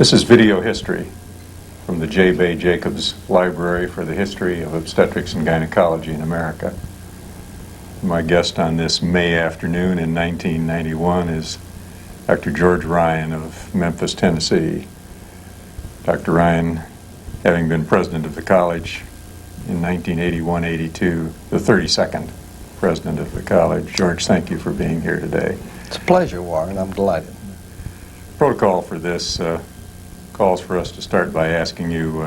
This is video history from the J. Bay Jacobs Library for the History of Obstetrics and Gynecology in America. My guest on this May afternoon in 1991 is Dr. George Ryan of Memphis, Tennessee. Dr. Ryan, having been president of the college in 1981-82, the 32nd president of the college. George, thank you for being here today. It's a pleasure, Warren. I'm delighted. Protocol for this calls for us to start by asking you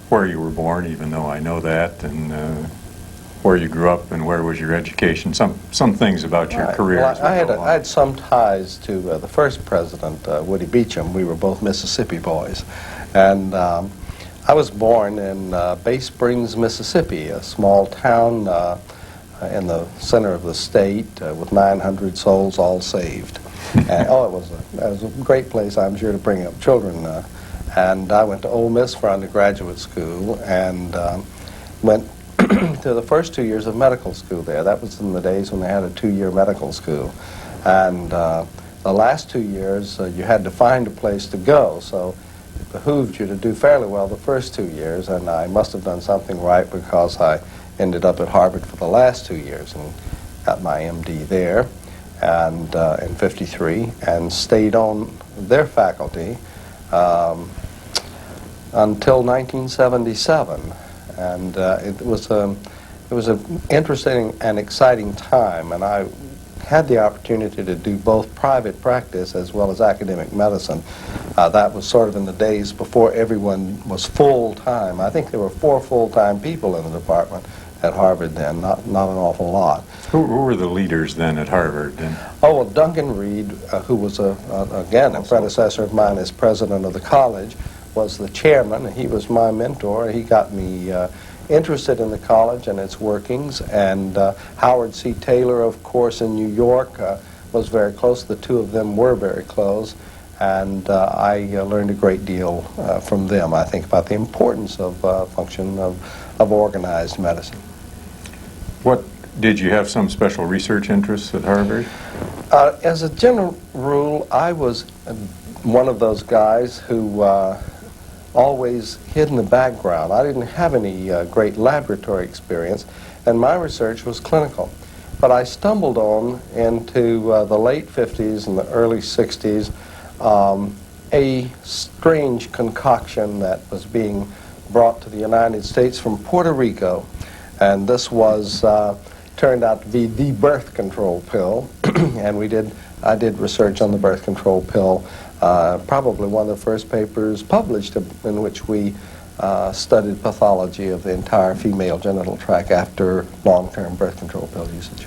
where you were born, even though I know that, and where you grew up and where was your education, some things about your career. Well, I had some ties to the first president, Woody Beecham. We were both Mississippi boys. And I was born in Bay Springs, Mississippi, a small town in the center of the state with 900 souls all saved. And, it was a great place, I'm sure, to bring up children. And I went to Ole Miss for undergraduate school and went to the first 2 years of medical school there. That was in the days when they had a 2-year medical school. And the last 2 years, you had to find a place to go. So it behooved you to do fairly well the first 2 years, and I must have done something right because I ended up at Harvard for the last 2 years and got my MD there and in '53 and stayed on their faculty until 1977. And it was an interesting and exciting time, and I had the opportunity to do both private practice as well as academic medicine. That was sort of in the days before everyone was full-time. I think there were 4 full-time people in the department at Harvard then, not an awful lot. Who were the leaders then at Harvard? Oh, well, Duncan Reed, who was, again, a predecessor of mine as president of the college, was the chairman. He was my mentor. He got me interested in the college and its workings. And Howard C. Taylor, of course, in New York, was very close. The two of them were very close. And I learned a great deal from them, I think, about the importance of function of organized medicine. Did you have some special research interests at Harvard? As a general rule, I was one of those guys who always hid in the background. I didn't have any great laboratory experience, and my research was clinical. But I stumbled on into the late 50s and the early 60s a strange concoction that was being brought to the United States from Puerto Rico, and this was turned out to be the birth control pill. And I did research on the birth control pill. Probably one of the first papers published in which we studied pathology of the entire female genital tract after long-term birth control pill usage.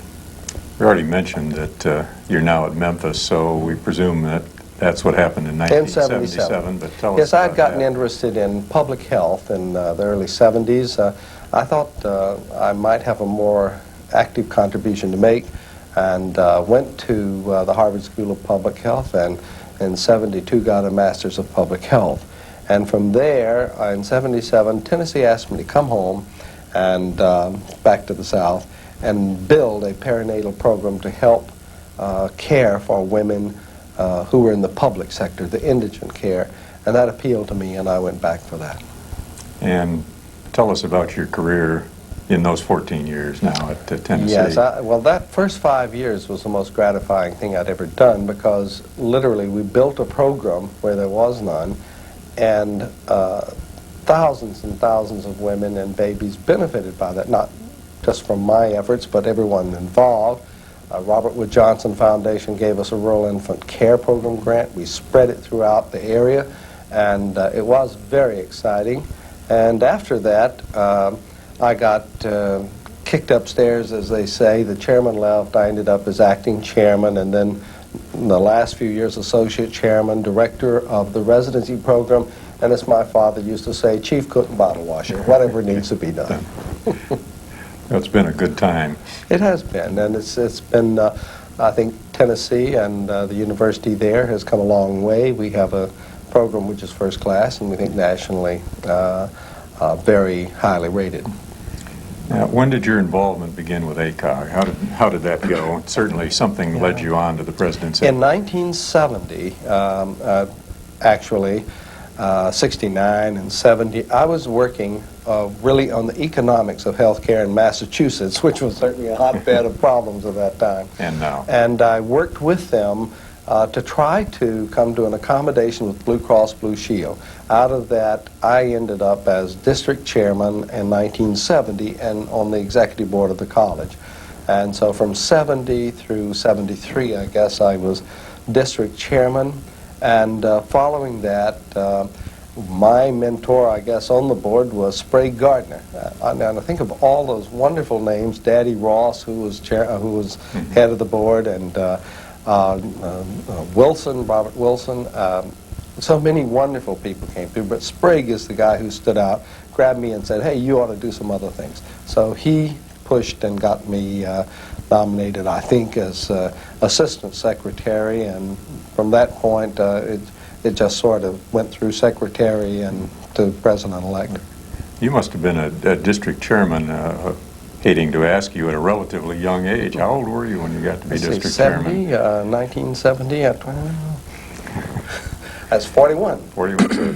You already mentioned that you're now at Memphis, so we presume that that's what happened in 1977. But tell us yes, I'd gotten that. interested in public health in the early 70s. I thought I might have a more active contribution to make, and went to the Harvard School of Public Health, and in '72 got a Master's of Public Health. And from there, in '77, Tennessee asked me to come home and back to the South and build a perinatal program to help care for women who were in the public sector, the indigent care. And that appealed to me, and I went back for that. And tell us about your career in those 14 years now at Tennessee. Yes, well, that first 5 years was the most gratifying thing I'd ever done, because literally we built a program where there was none, and thousands and thousands of women and babies benefited by that, not just from my efforts, but everyone involved. Robert Wood Johnson Foundation gave us a rural infant care program grant. We spread it throughout the area, and it was very exciting. And after that, I got kicked upstairs, as they say. The chairman left. I ended up as acting chairman, and then in the last few years, associate chairman, director of the residency program, and as my father used to say, chief cook and bottle washer, whatever needs to be done. It's been a good time. It has been, and it's been, I think, Tennessee and the university there has come a long way. We have a program which is first class, and we think nationally very highly rated. Now, when did your involvement begin with ACOG? How did that go? Certainly something led you on to the presidency. In 1970, actually, 69 and 70. I was working really on the economics of healthcare in Massachusetts, which was certainly a hotbed of problems at that time. And now? And I worked with them to try to come to an accommodation with Blue Cross Blue Shield. Out of that, I ended up as district chairman in 1970 and on the executive board of the college. And so from 70 through 73, I guess, I was district chairman. And following that, my mentor, I guess, on the board was Sprague Gardner. And I think of all those wonderful names, Daddy Ross, who was head of the board, and Wilson, Robert Wilson. So many wonderful people came through, but Sprague is the guy who stood out, grabbed me and said, hey, you ought to do some other things. So he pushed and got me nominated, I think, as assistant secretary, and from that point, it just sort of went through secretary and to president-elect. You must have been a district chairman, hating to ask you, at a relatively young age. How old were you when you got to be district chairman? 1970, that's 41. 41. So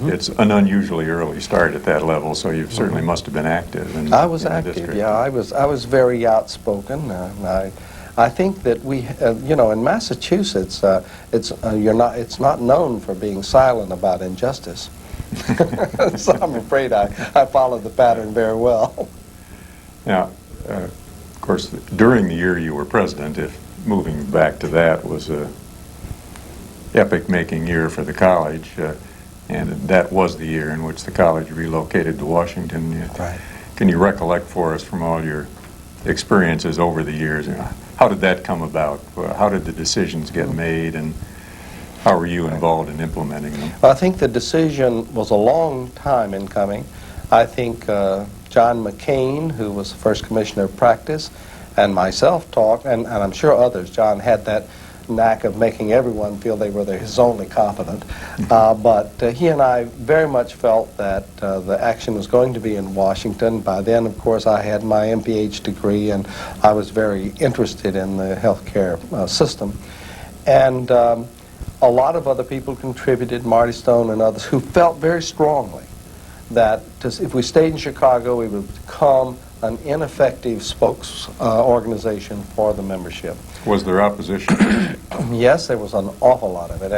it's an unusually early start at that level, so you certainly must have been active in I was in the active, district. yeah. I was very outspoken. I think that we, you know, in Massachusetts, it's not known for being silent about injustice. So I'm afraid I followed the pattern very well. Now, of course, during the year you were president, if moving back to that was a epic-making year for the college, and that was the year in which the college relocated to Washington. Right. Can you recollect for us from all your experiences over the years, how did that come about? How did the decisions get made, and how were you involved in implementing them? I think the decision was a long time in coming. I think John McCain, who was the first commissioner of practice, and myself talked, and I'm sure others. John had that knack of making everyone feel they were his only competent. But he and I very much felt that the action was going to be in Washington. By then, of course, I had my MPH degree, and I was very interested in the healthcare system. And a lot of other people contributed, Marty Stone and others, who felt very strongly that if we stayed in Chicago, we would become an ineffective spokes organization for the membership. Was there opposition? Yes, there was an awful lot of it,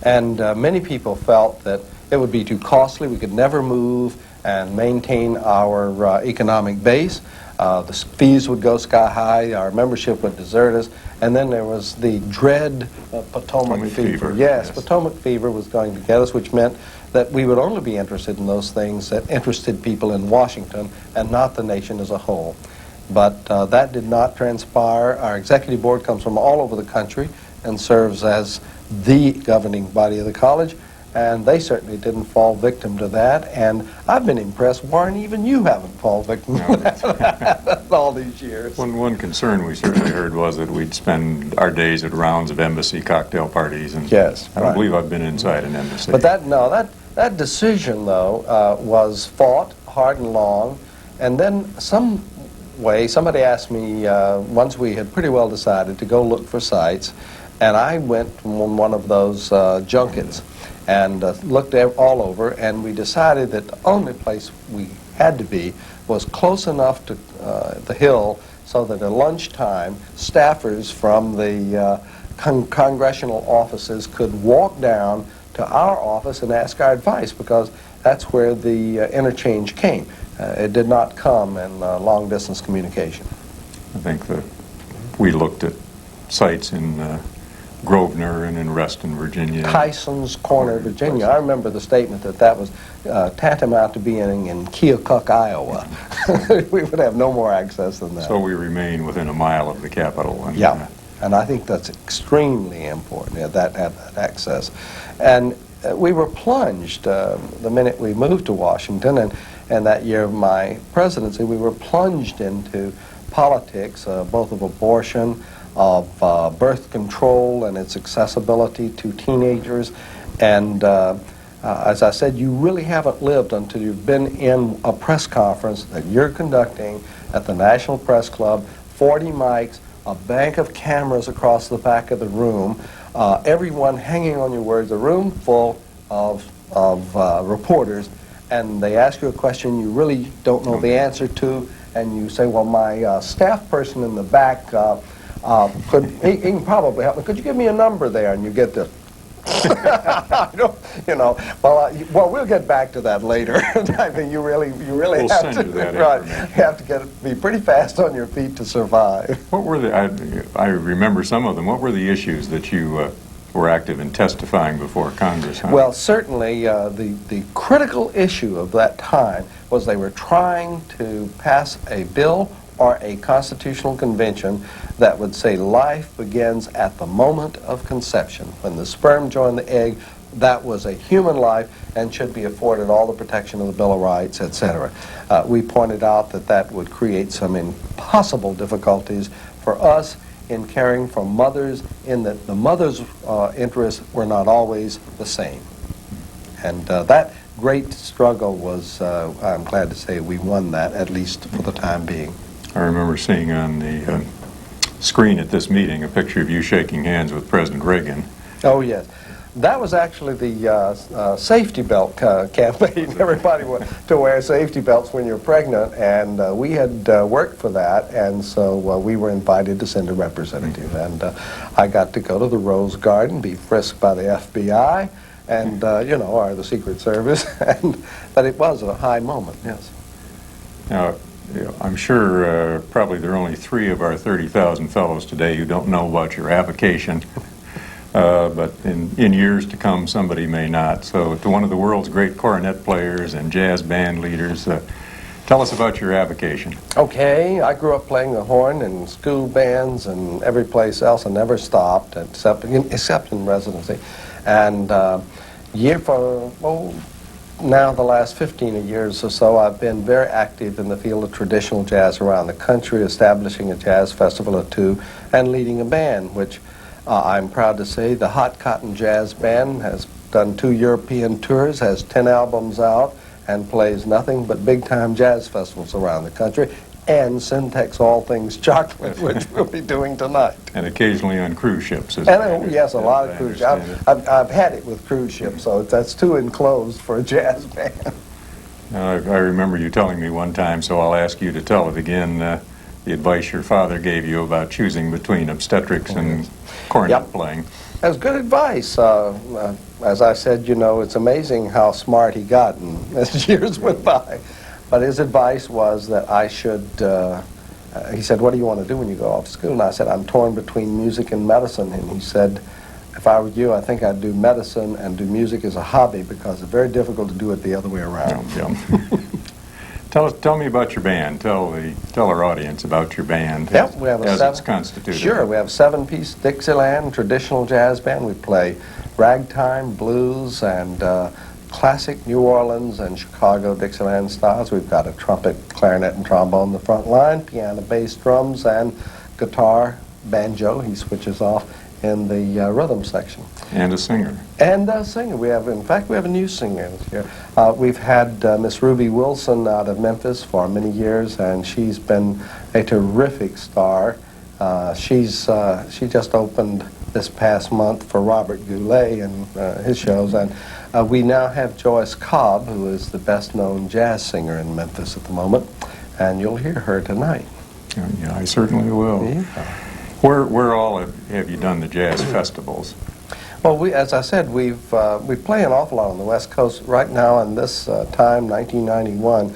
and many people felt that it would be too costly. We could never move and maintain our economic base. The fees would go sky high. Our membership would desert us. And then there was the dread Potomac fever. Yes, Potomac fever was going to get us, which meant that we would only be interested in those things that interested people in Washington and not the nation as a whole. But that did not transpire. Our executive board comes from all over the country and serves as the governing body of the college, and they certainly didn't fall victim to that. And I've been impressed, Warren, even you haven't fallen victim to that all these years. One concern we certainly heard was that we'd spend our days at rounds of embassy cocktail parties, and yes, I don't believe I've been inside an embassy. But that decision, though, was fought hard and long, and then somebody asked me, once we had pretty well decided to go look for sites, and I went on one of those junkets and looked all over, and we decided that the only place we had to be was close enough to the Hill so that at lunchtime, staffers from the congressional offices could walk down to our office and ask our advice, because that's where the interchange came. It did not come in long-distance communication. I think that we looked at sites in Grosvenor and in Reston, Virginia. Tyson's Corner, Virginia. I remember the statement that was tantamount to being in Keokuk, Iowa. We would have no more access than that. So we remain within a mile of the Capitol. And, yeah, and I think that's extremely important, that access. And we were plunged the minute we moved to Washington, and that year of my presidency, we were plunged into politics, both of abortion, of birth control and its accessibility to teenagers. And as I said, you really haven't lived until you've been in a press conference that you're conducting at the National Press Club, 40 mics, a bank of cameras across the back of the room, everyone hanging on your words, a room full of reporters, and they ask you a question you really don't know the answer to, and you say, well, my staff person in the back, he can probably help me. Could you give me a number there? And you get this. I don't, you know, well, we'll get back to that later. I mean, you really We'll have send to, you that right, information. you have to be pretty fast on your feet to survive. What were I remember some of them. What were the issues that you were active in testifying before Congress on? Well, certainly the critical issue of that time was they were trying to pass a bill or a constitutional convention that would say life begins at the moment of conception. When the sperm joined the egg, that was a human life and should be afforded all the protection of the Bill of Rights, etc. We pointed out that that would create some impossible difficulties for us in caring for mothers, in that the mother's interests were not always the same. And that great struggle was, I'm glad to say we won that, at least for the time being. I remember seeing on the screen at this meeting a picture of you shaking hands with President Reagan. Oh, yes. That was actually the safety belt campaign. Everybody wanted to wear safety belts when you're pregnant, and we had worked for that, and so we were invited to send a representative. And I got to go to the Rose Garden, be frisked by the FBI, and, you know, or the Secret Service, but it was a high moment, yes. Now, I'm sure probably there are only 3 of our 30,000 fellows today who don't know about your avocation. But in years to come, somebody may not. So to one of the world's great cornet players and jazz band leaders, tell us about your avocation. Okay, I grew up playing the horn in school bands and every place else. I never stopped, except in residency. And now the last 15 years or so, I've been very active in the field of traditional jazz around the country, establishing a jazz festival or 2, and leading a band, which I'm proud to say the Hot Cotton Jazz Band has done 2 European tours, has 10 albums out, and plays nothing but big-time jazz festivals around the country, and Syntex All Things Chocolate, which we'll be doing tonight. And occasionally on cruise ships. Yes, a lot of cruise ships. I've had it with cruise ships, so that's too enclosed for a jazz band. I remember you telling me one time, so I'll ask you to tell it again, the advice your father gave you about choosing between obstetrics and cornet playing. That's good advice. As I said, you know, it's amazing how smart he got as years went by. But his advice was that I should, he said, what do you want to do when you go off to school? And I said, I'm torn between music and medicine. And he said, if I were you, I think I'd do medicine and do music as a hobby because it's very difficult to do it the other way around. Tell me about your band. Tell our audience about your band Yep, we have it's constituted. Sure, we have a 7-piece Dixieland traditional jazz band. We play ragtime, blues, and classic New Orleans and Chicago Dixieland styles. We've got a trumpet, clarinet, and trombone in the front line, piano, bass, drums, and guitar, banjo. He switches off in the rhythm section. And a singer. And a singer. In fact, we have a new singer this year. We've had Miss Ruby Wilson out of Memphis for many years, and she's been a terrific star. She just opened this past month for Robert Goulet and his shows, and we now have Joyce Cobb, who is the best-known jazz singer in Memphis at the moment, and you'll hear her tonight. Yeah, I certainly will. Yeah. Where all have you done the jazz festivals? Well, as I said, we play an awful lot on the West Coast right now. In this time, 1991,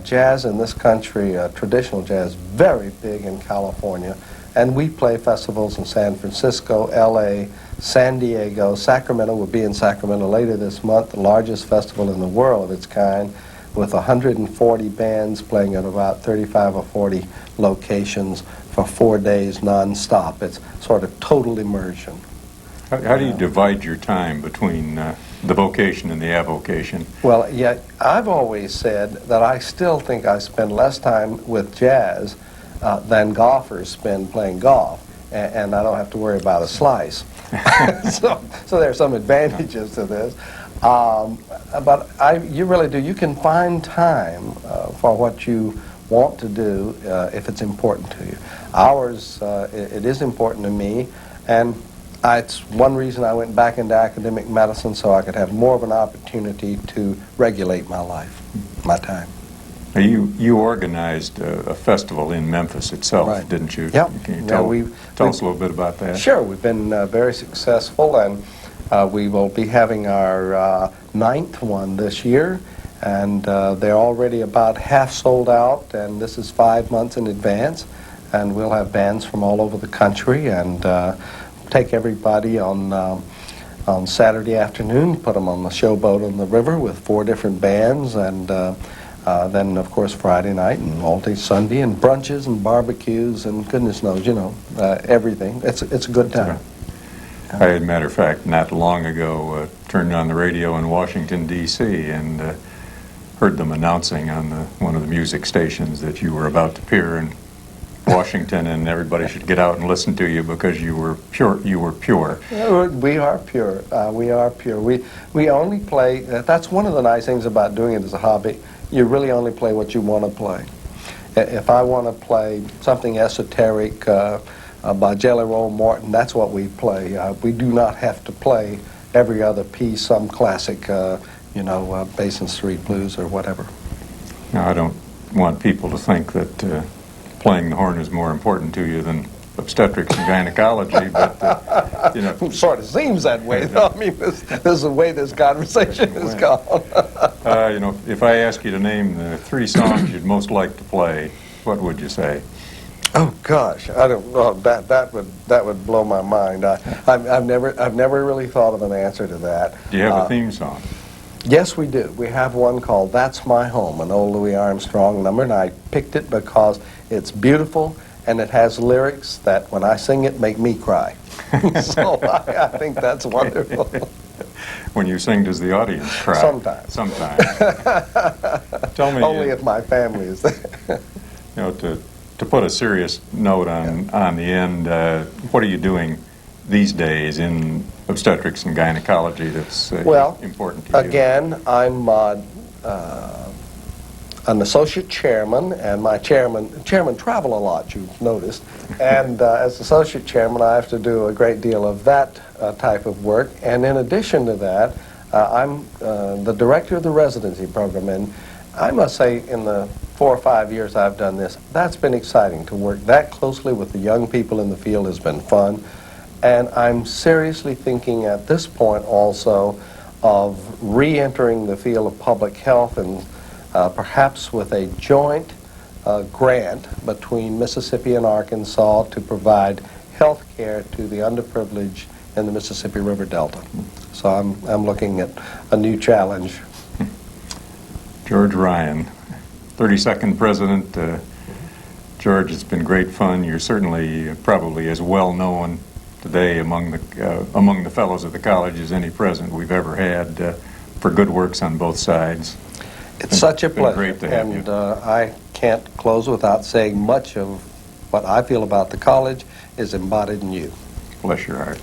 jazz in this country, traditional jazz, very big in California, and we play festivals in San Francisco, L.A., San Diego, Sacramento. We'll be in Sacramento later this month, the largest festival in the world of its kind, with 140 bands playing at about 35 or 40 locations for 4 days non-stop. It's sort of total immersion. How do you divide your time between the vocation and the avocation? Well, yeah, I've always said that I still think I spend less time with jazz than golfers spend playing golf, and I don't have to worry about a slice. so there are some advantages to this. But you really do. You can find time for what you want to do if it's important to you. It is important to me, and It's one reason I went back into academic medicine, so I could have more of an opportunity to regulate my life, my time. Now, you organized a festival in Memphis itself, Right. didn't you? Yep. Can you Yeah, tell us a little bit about that? Sure. We've been very successful, and we will be having our 9th one this year, and they're already about half sold out, and this is 5 months in advance, and we'll have bands from all over the country, and take everybody on Saturday afternoon, put them on the showboat on the river with 4 different bands, and then, of course, Friday night and all day Sunday, and brunches and barbecues and goodness knows, you know, everything. It's a good time. I, as a matter of fact, not long ago, turned on the radio in Washington, D.C., and heard them announcing on one of the music stations that you were about to appear in Washington, and everybody should get out and listen to you because you were pure. You were pure. We are pure. We are pure. We only play. That's one of the nice things about doing it as a hobby. You really only play what you want to play. If I want to play something esoteric by Jelly Roll Morton, that's what we play. We do not have to play every other piece, some classic, you know, Basin Street Blues or whatever. Now, I don't want people to think that playing the horn is more important to you than obstetrics and gynecology, but, you know. It sort of seems that way, though. I mean, this is the way this conversation has gone. You know, if I ask you to name the 3 songs you'd most like to play, what would you say? Oh gosh, I don't know. That would blow my mind. I've never really thought of an answer to that. Do you have a theme song? Yes, we do. We have one called "That's My Home," an old Louis Armstrong number, and I picked it because it's beautiful and it has lyrics that, when I sing it, make me cry. So I think that's wonderful. When you sing, does the audience cry? Sometimes. Sometimes. Tell me. Only if my family is there. You know, to put a serious note on the end, what are you doing these days in obstetrics and gynecology that's important to you? Again, I'm an associate chairman, and my chairman travel a lot, you've noticed, and as associate chairman I have to do a great deal of that type of work, and in addition to that I'm the director of the residency program, and I must say in the 4 or 5 years I've done this, that's been exciting. To work that closely with the young people in the field has been fun, and I'm seriously thinking at this point also of re-entering the field of public health, and perhaps with a joint grant between Mississippi and Arkansas to provide health care to the underprivileged in the Mississippi River Delta. So I'm looking at a new challenge. George Ryan, 32nd President. George, it's been great fun. You're certainly probably as well known today among the fellows of the college as any president we've ever had for good works on both sides. It's such a pleasure, great to have and you. I can't close without saying much of what I feel about the college is embodied in you. Bless your heart.